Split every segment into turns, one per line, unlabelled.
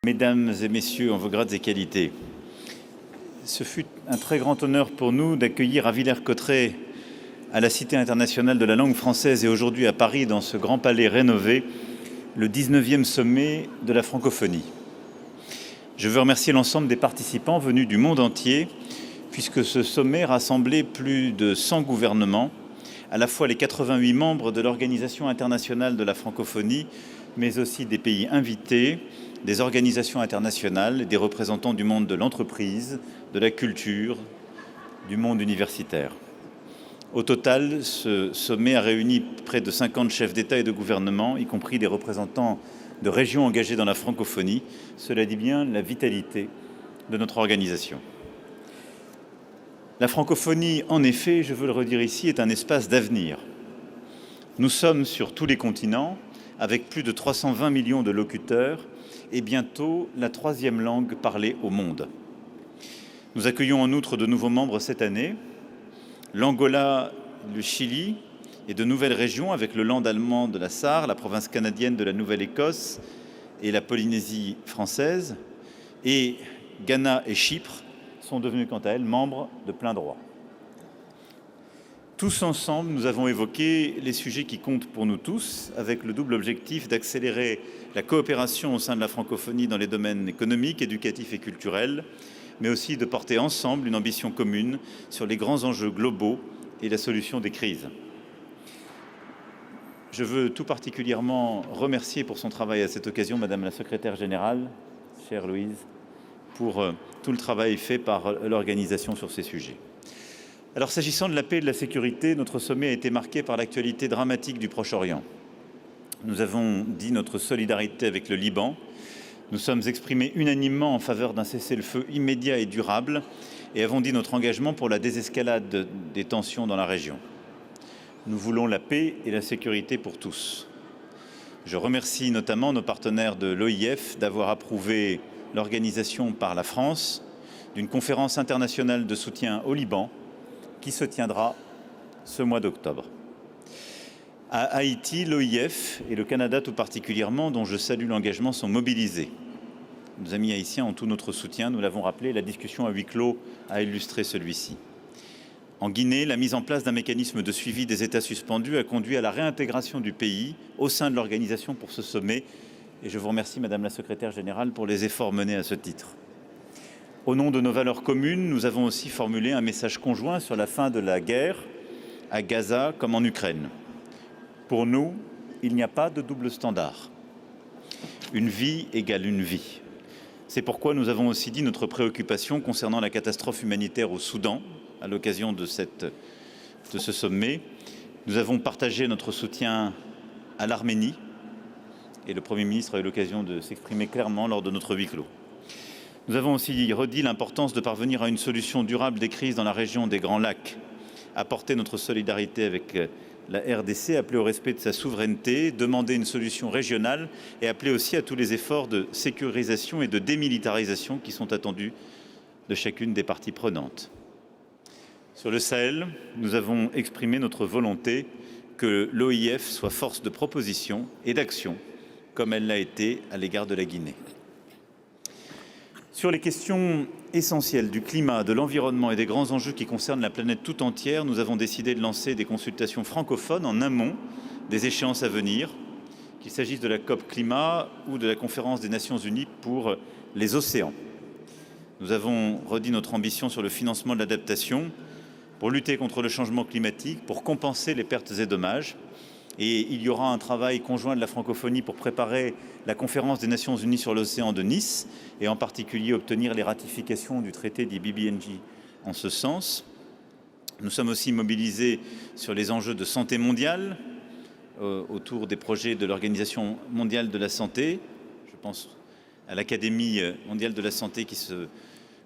Mesdames et messieurs, en vos grades et qualités, ce fut un très grand honneur pour nous d'accueillir à Villers-Cotterêts, à la Cité internationale de la langue française et aujourd'hui à Paris, dans ce grand palais rénové, le 19e sommet de la francophonie. Je veux remercier l'ensemble des participants venus du monde entier, puisque ce sommet rassemblait plus de 100 gouvernements, à la fois les 88 membres de l'Organisation internationale de la francophonie, mais aussi des pays invités, des organisations internationales, des représentants du monde de l'entreprise, de la culture, du monde universitaire. Au total, ce sommet a réuni près de 50 chefs d'État et de gouvernement, y compris des représentants de régions engagées dans la francophonie. Cela dit bien la vitalité de notre organisation. La francophonie, en effet, je veux le redire ici, est un espace d'avenir. Nous sommes sur tous les continents, avec plus de 320 millions de locuteurs et bientôt la 3e langue parlée au monde. Nous accueillons en outre de nouveaux membres cette année, l'Angola, le Chili et de nouvelles régions avec le land allemand de la Sarre, la province canadienne de la Nouvelle-Écosse et la Polynésie française, et Ghana et Chypre sont devenus quant à elles membres de plein droit. Tous ensemble, nous avons évoqué les sujets qui comptent pour nous tous, avec le double objectif d'accélérer la coopération au sein de la francophonie dans les domaines économiques, éducatifs et culturels, mais aussi de porter ensemble une ambition commune sur les grands enjeux globaux et la solution des crises. Je veux tout particulièrement remercier pour son travail à cette occasion Madame la Secrétaire Générale, chère Louise, pour tout le travail fait par l'organisation sur ces sujets. Alors, s'agissant de la paix et de la sécurité, notre sommet a été marqué par l'actualité dramatique du Proche-Orient. Nous avons dit notre solidarité avec le Liban. Nous sommes exprimés unanimement en faveur d'un cessez-le-feu immédiat et durable et avons dit notre engagement pour la désescalade des tensions dans la région. Nous voulons la paix et la sécurité pour tous. Je remercie notamment nos partenaires de l'OIF d'avoir approuvé l'organisation par la France d'une conférence internationale de soutien au Liban qui se tiendra ce mois d'octobre. À Haïti, l'OIF et le Canada tout particulièrement, dont je salue l'engagement, sont mobilisés. Nos amis haïtiens ont tout notre soutien, nous l'avons rappelé, la discussion à huis clos a illustré celui-ci. En Guinée, la mise en place d'un mécanisme de suivi des États suspendus a conduit à la réintégration du pays au sein de l'organisation pour ce sommet. Et je vous remercie, Madame la Secrétaire Générale, pour les efforts menés à ce titre. Au nom de nos valeurs communes, nous avons aussi formulé un message conjoint sur la fin de la guerre, à Gaza comme en Ukraine. Pour nous, il n'y a pas de double standard. Une vie égale une vie. C'est pourquoi nous avons aussi dit notre préoccupation concernant la catastrophe humanitaire au Soudan, à l'occasion de ce sommet. Nous avons partagé notre soutien à l'Arménie, et le Premier ministre a eu l'occasion de s'exprimer clairement lors de notre huis clos. Nous avons aussi redit l'importance de parvenir à une solution durable des crises dans la région des Grands Lacs, apporter notre solidarité avec la RDC, appeler au respect de sa souveraineté, demander une solution régionale et appeler aussi à tous les efforts de sécurisation et de démilitarisation qui sont attendus de chacune des parties prenantes. Sur le Sahel, nous avons exprimé notre volonté que l'OIF soit force de proposition et d'action, comme elle l'a été à l'égard de la Guinée. Sur les questions essentielles du climat, de l'environnement et des grands enjeux qui concernent la planète tout entière, nous avons décidé de lancer des consultations francophones en amont des échéances à venir, qu'il s'agisse de la COP Climat ou de la Conférence des Nations Unies pour les océans. Nous avons redit notre ambition sur le financement de l'adaptation pour lutter contre le changement climatique, pour compenser les pertes et dommages. Et il y aura un travail conjoint de la francophonie pour préparer la conférence des Nations Unies sur l'océan de Nice et en particulier obtenir les ratifications du traité dit BBNJ en ce sens. Nous sommes aussi mobilisés sur les enjeux de santé mondiale autour des projets de l'Organisation mondiale de la santé. Je pense à l'Académie mondiale de la santé qui se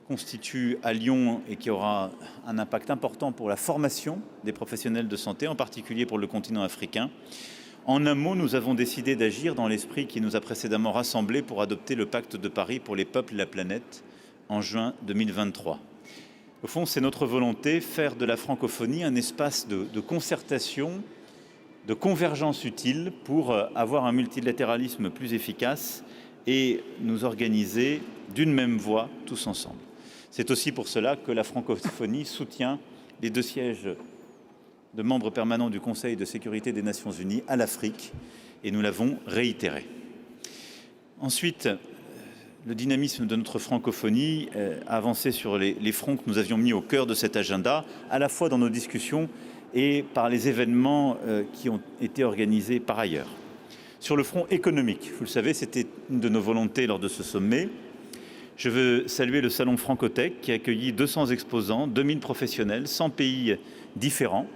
constitue à Lyon et qui aura un impact important pour la formation des professionnels de santé, en particulier pour le continent africain. En un mot, nous avons décidé d'agir dans l'esprit qui nous a précédemment rassemblés pour adopter le pacte de Paris pour les peuples et la planète en juin 2023. Au fond, c'est notre volonté, faire de la francophonie un espace de concertation, de convergence utile pour avoir un multilatéralisme plus efficace et nous organiser d'une même voix tous ensemble. C'est aussi pour cela que la francophonie soutient les 2 sièges de membres permanents du Conseil de sécurité des Nations Unies à l'Afrique, et nous l'avons réitéré. Ensuite, le dynamisme de notre francophonie a avancé sur les fronts que nous avions mis au cœur de cet agenda, à la fois dans nos discussions et par les événements qui ont été organisés par ailleurs. Sur le front économique, vous le savez, c'était une de nos volontés lors de ce sommet. Je veux saluer le Salon Francotech qui a accueilli 200 exposants, 2000 professionnels, 100 pays différents.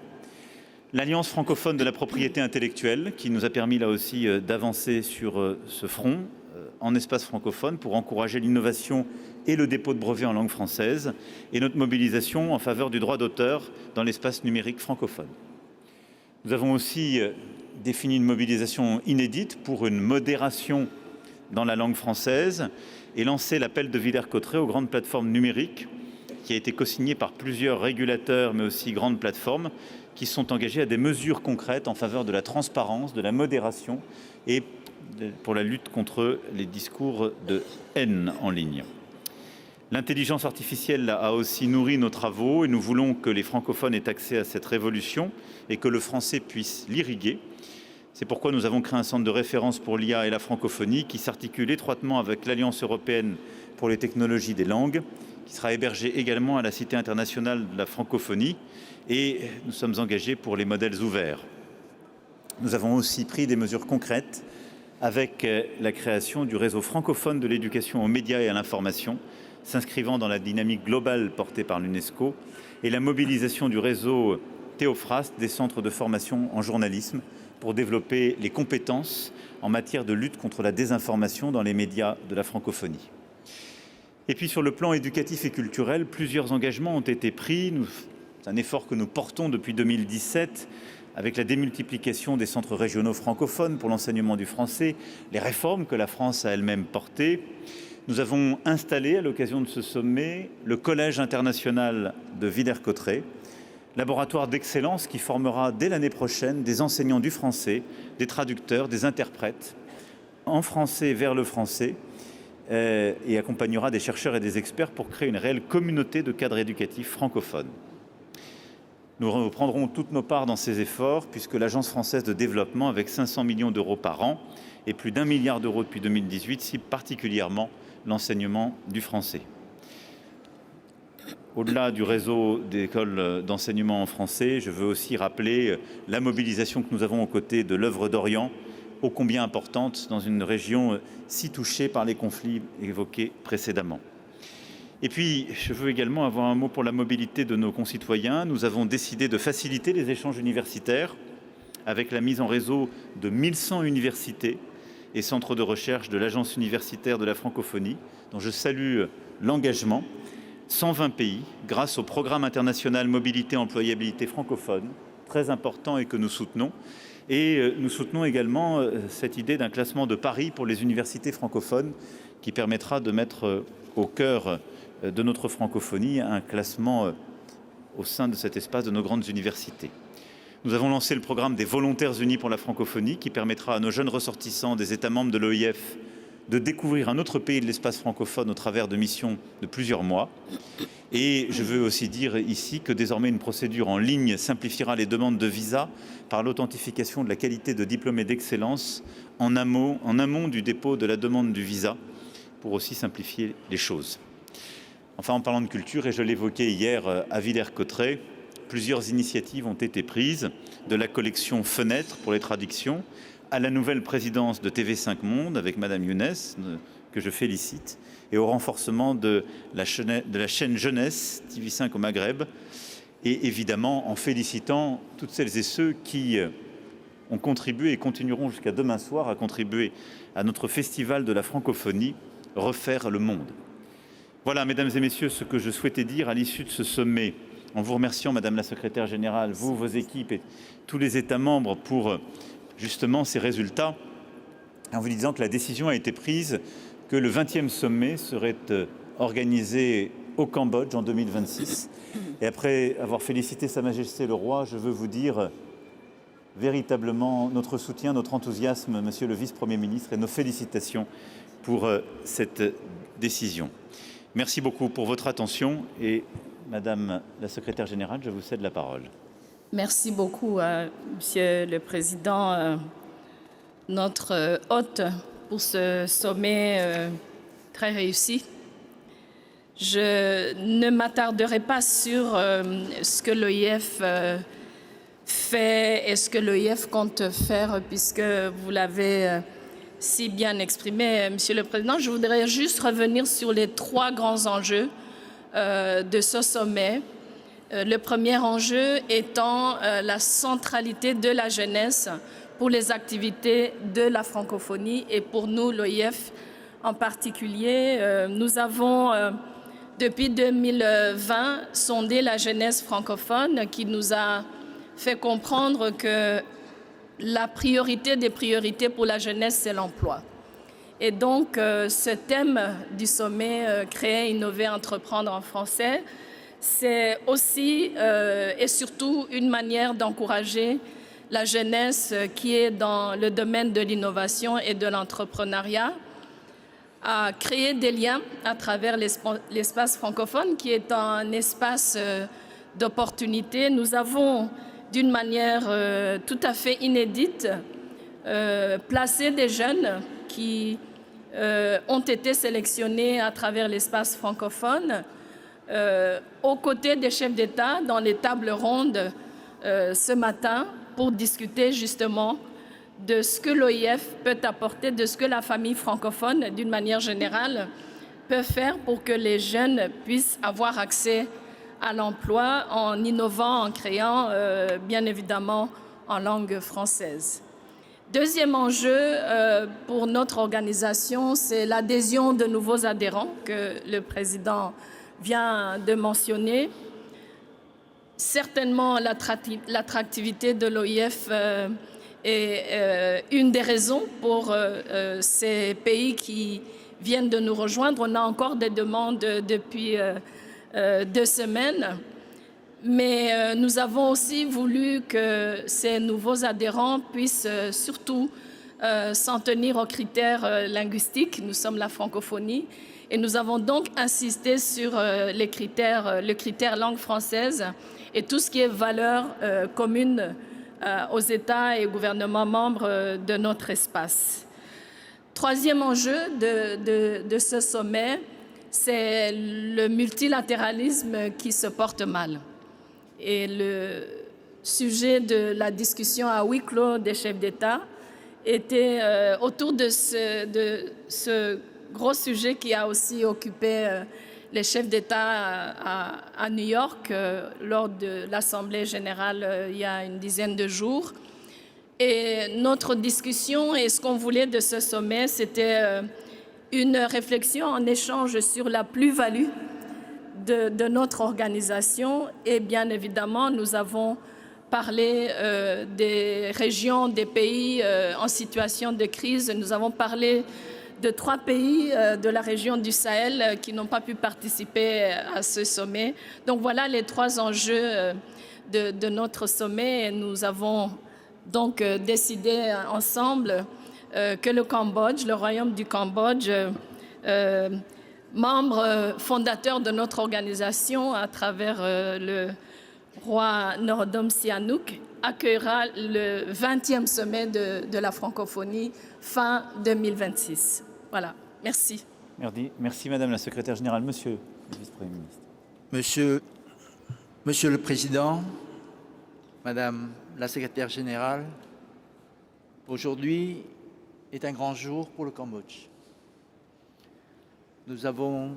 L'Alliance francophone de la propriété intellectuelle qui nous a permis là aussi d'avancer sur ce front en espace francophone pour encourager l'innovation et le dépôt de brevets en langue française et notre mobilisation en faveur du droit d'auteur dans l'espace numérique francophone. Nous avons aussi défini une mobilisation inédite pour une modération dans la langue française et lancé l'appel de Villers-Cotterêts aux grandes plateformes numériques qui a été co-signé par plusieurs régulateurs mais aussi grandes plateformes qui sont engagés à des mesures concrètes en faveur de la transparence, de la modération et pour la lutte contre les discours de haine en ligne. L'intelligence artificielle a aussi nourri nos travaux et nous voulons que les francophones aient accès à cette révolution et que le français puisse l'irriguer. C'est pourquoi nous avons créé un centre de référence pour l'IA et la francophonie qui s'articule étroitement avec l'Alliance européenne pour les technologies des langues, qui sera hébergé également à la Cité internationale de la francophonie, et nous sommes engagés pour les modèles ouverts. Nous avons aussi pris des mesures concrètes avec la création du réseau francophone de l'éducation aux médias et à l'information, s'inscrivant dans la dynamique globale portée par l'UNESCO, et la mobilisation du réseau Théophraste des centres de formation en journalisme pour développer les compétences en matière de lutte contre la désinformation dans les médias de la francophonie. Et puis sur le plan éducatif et culturel, plusieurs engagements ont été pris. C'est un effort que nous portons depuis 2017 avec la démultiplication des centres régionaux francophones pour l'enseignement du français, les réformes que la France a elle-même portées. Nous avons installé à l'occasion de ce sommet le Collège international de Villers-Cotterêts, laboratoire d'excellence qui formera dès l'année prochaine des enseignants du français, des traducteurs, des interprètes en français vers le français et accompagnera des chercheurs et des experts pour créer une réelle communauté de cadres éducatifs francophones. Nous reprendrons toutes nos parts dans ces efforts puisque l'Agence française de développement, avec 500 millions d'euros par an et plus d'1 milliard d'euros depuis 2018, cible particulièrement l'enseignement du français. Au-delà du réseau d'écoles d'enseignement en français, je veux aussi rappeler la mobilisation que nous avons aux côtés de l'œuvre d'Orient, ô combien importante dans une région si touchée par les conflits évoqués précédemment. Et puis, je veux également avoir un mot pour la mobilité de nos concitoyens. Nous avons décidé de faciliter les échanges universitaires avec la mise en réseau de 1100 universités et centres de recherche de l'Agence universitaire de la francophonie, dont je salue l'engagement. 120 pays, grâce au programme international Mobilité Employabilité francophone, très important et que nous soutenons. Et nous soutenons également cette idée d'un classement de Paris pour les universités francophones qui permettra de mettre au cœur de notre francophonie un classement au sein de cet espace de nos grandes universités. Nous avons lancé le programme des Volontaires Unis pour la francophonie qui permettra à nos jeunes ressortissants des États membres de l'OIF de découvrir un autre pays de l'espace francophone au travers de missions de plusieurs mois. Et je veux aussi dire ici que désormais une procédure en ligne simplifiera les demandes de visa par l'authentification de la qualité de diplômé d'excellence en amont du dépôt de la demande du visa pour aussi simplifier les choses. Enfin, en parlant de culture, et je l'évoquais hier à Villers-Cotterêts, plusieurs initiatives ont été prises, de la collection Fenêtres pour les traductions, à la nouvelle présidence de TV5 Monde avec Madame Younes, que je félicite, et au renforcement de la chaîne Jeunesse TV5 au Maghreb, et évidemment en félicitant toutes celles et ceux qui ont contribué et continueront jusqu'à demain soir à contribuer à notre festival de la francophonie, Refaire le monde. Voilà, mesdames et messieurs, ce que je souhaitais dire à l'issue de ce sommet, en vous remerciant, Madame la Secrétaire Générale, vous, vos équipes et tous les États membres pour justement ces résultats, en vous disant que la décision a été prise que le 20e sommet serait organisé au Cambodge en 2026. Et après avoir félicité Sa Majesté le Roi, je veux vous dire véritablement notre soutien, notre enthousiasme, Monsieur le Vice-Premier ministre, et nos félicitations pour cette décision. Merci beaucoup pour votre attention et Madame la Secrétaire générale, je vous cède la parole.
Merci beaucoup, Monsieur le Président, notre hôte, pour ce sommet très réussi. Je ne m'attarderai pas sur ce que l'OIF fait et ce que l'OIF compte faire, puisque vous l'avez si bien exprimé, Monsieur le Président. Je voudrais juste revenir sur les 3 grands enjeux de ce sommet. Le premier enjeu étant la centralité de la jeunesse pour les activités de la francophonie et pour nous, l'OIF en particulier. Nous avons, depuis 2020, sondé la jeunesse francophone qui nous a fait comprendre que la priorité des priorités pour la jeunesse, c'est l'emploi. Et donc, ce thème du sommet « Créer, innover, entreprendre » en français, c'est aussi et surtout une manière d'encourager la jeunesse qui est dans le domaine de l'innovation et de l'entrepreneuriat à créer des liens à travers l'espace francophone qui est un espace d'opportunité. Nous avons, d'une manière tout à fait inédite, placé des jeunes qui ont été sélectionnés à travers l'espace francophone aux côtés des chefs d'État dans les tables rondes ce matin pour discuter justement de ce que l'OIF peut apporter, de ce que la famille francophone, d'une manière générale, peut faire pour que les jeunes puissent avoir accès à l'emploi en innovant, en créant, bien évidemment, en langue française. Deuxième enjeu pour notre organisation, c'est l'adhésion de nouveaux adhérents que le président vient de mentionner. Certainement, l'attractivité de l'OIF est une des raisons pour ces pays qui viennent de nous rejoindre. On a encore des demandes depuis 2 semaines. Mais nous avons aussi voulu que ces nouveaux adhérents puissent surtout s'en tenir aux critères linguistiques. Nous sommes la francophonie et nous avons donc insisté sur le critère langue française et tout ce qui est valeur commune aux États et aux gouvernements membres de notre espace. Troisième enjeu de ce sommet, c'est le multilatéralisme qui se porte mal. Et le sujet de la discussion à huis clos des chefs d'État était autour de ce gros sujet qui a aussi occupé les chefs d'État à New York lors de l'Assemblée générale il y a une dizaine de jours. Et notre discussion et ce qu'on voulait de ce sommet, c'était une réflexion en échange sur la plus-value de notre organisation et bien évidemment, nous avons parlé des régions, des pays en situation de crise. Nous avons parlé de 3 pays de la région du Sahel qui n'ont pas pu participer à ce sommet. Donc voilà les 3 enjeux de notre sommet. Et nous avons donc décidé ensemble que le Cambodge, le royaume du Cambodge, membre fondateur de notre organisation à travers le roi Norodom Sihanouk, accueillera le 20e sommet de la francophonie fin 2026. Voilà, merci.
Merci Madame la Secrétaire générale. Monsieur le Vice-Premier ministre.
Monsieur le Président, Madame la Secrétaire générale, aujourd'hui est un grand jour pour le Cambodge. Nous avons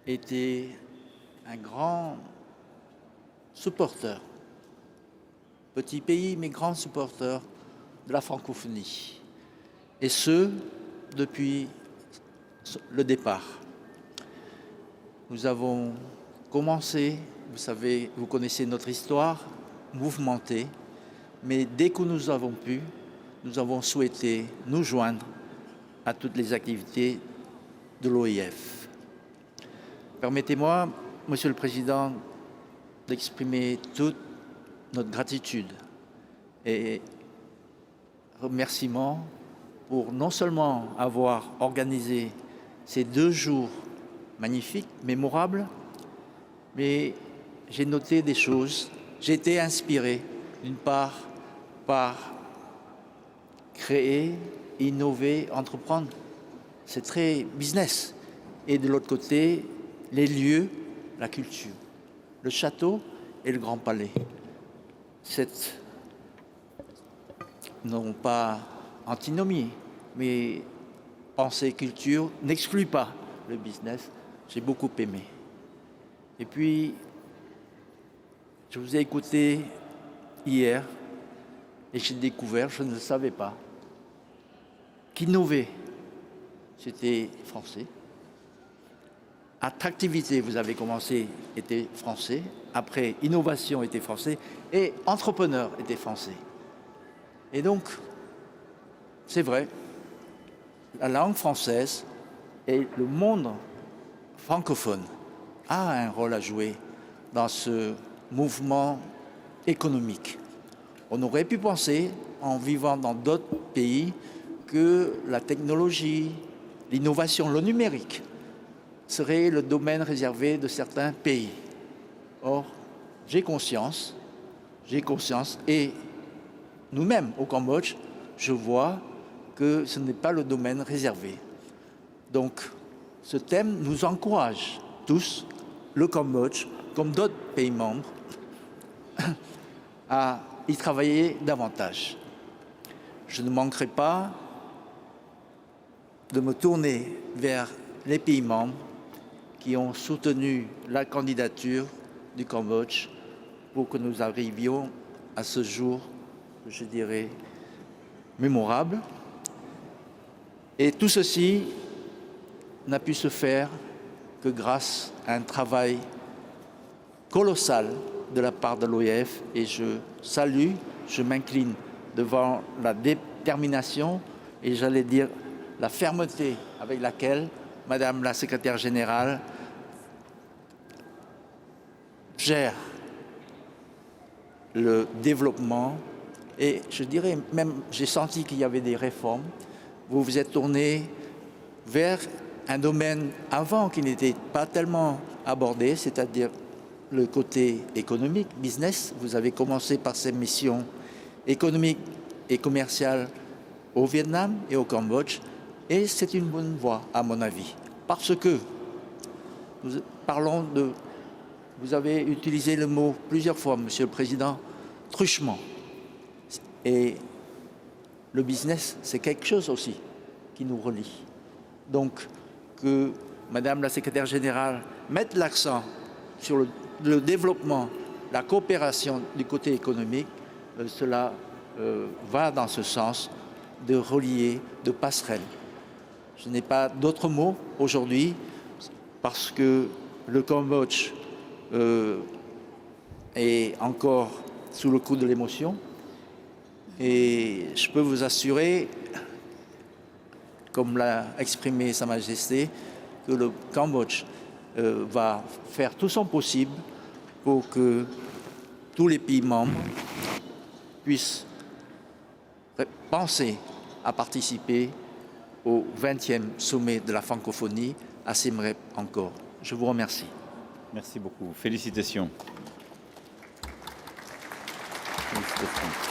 été un grand supporter, petit pays mais grand supporter de la francophonie, et ce, depuis le départ. Nous avons commencé, vous savez, vous connaissez notre histoire, mouvementée, mais dès que nous avons pu, nous avons souhaité nous joindre à toutes les activités de l'OIF. Permettez-moi, Monsieur le Président, d'exprimer toute notre gratitude et remerciements pour non seulement avoir organisé ces 2 jours magnifiques, mémorables, mais j'ai noté des choses. J'ai été inspiré, d'une part, par créer, innover, entreprendre. C'est très business. Et de l'autre côté, les lieux, la culture, le château et le Grand Palais. Non pas antinomie, mais pensée culture n'exclut pas le business. J'ai beaucoup aimé. Et puis, je vous ai écouté hier et j'ai découvert, je ne le savais pas, qu'innover, c'était français. Attractivité, vous avez commencé, était français. Après, innovation était français. Et entrepreneur était français. Et donc, c'est vrai, la langue française et le monde francophone a un rôle à jouer dans ce mouvement économique. On aurait pu penser, en vivant dans d'autres pays, que la technologie, l'innovation, le numérique serait le domaine réservé de certains pays. Or, j'ai conscience, et nous-mêmes au Cambodge, je vois que ce n'est pas le domaine réservé. Donc, ce thème nous encourage tous, le Cambodge, comme d'autres pays membres, à y travailler davantage. Je ne manquerai pas de me tourner vers les pays membres qui ont soutenu la candidature du Cambodge pour que nous arrivions à ce jour, je dirais, mémorable. Et tout ceci n'a pu se faire que grâce à un travail colossal de la part de l'OIF, et je salue, je m'incline devant la détermination et j'allais dire la fermeté avec laquelle Madame la secrétaire générale gère le développement, et je dirais même, j'ai senti qu'il y avait des réformes. Vous vous êtes tourné vers un domaine avant qui n'était pas tellement abordé, c'est-à-dire le côté économique, business. Vous avez commencé par ces missions économiques et commerciales au Vietnam et au Cambodge, et c'est une bonne voie à mon avis, parce que nous parlons de, vous avez utilisé le mot plusieurs fois, Monsieur le Président, truchement. Et le business, c'est quelque chose aussi qui nous relie. Donc, que Madame la secrétaire générale mette l'accent sur le développement, la coopération du côté économique, cela va dans ce sens de relier, de passerelle. Je n'ai pas d'autres mots aujourd'hui parce que le Cambodge est encore sous le coup de l'émotion, et je peux vous assurer, comme l'a exprimé Sa Majesté, que le Cambodge va faire tout son possible pour que tous les pays membres puissent penser à participer au 20e sommet de la francophonie à Siem Reap encore. Je vous remercie.
Merci beaucoup. Félicitations. Félicitations.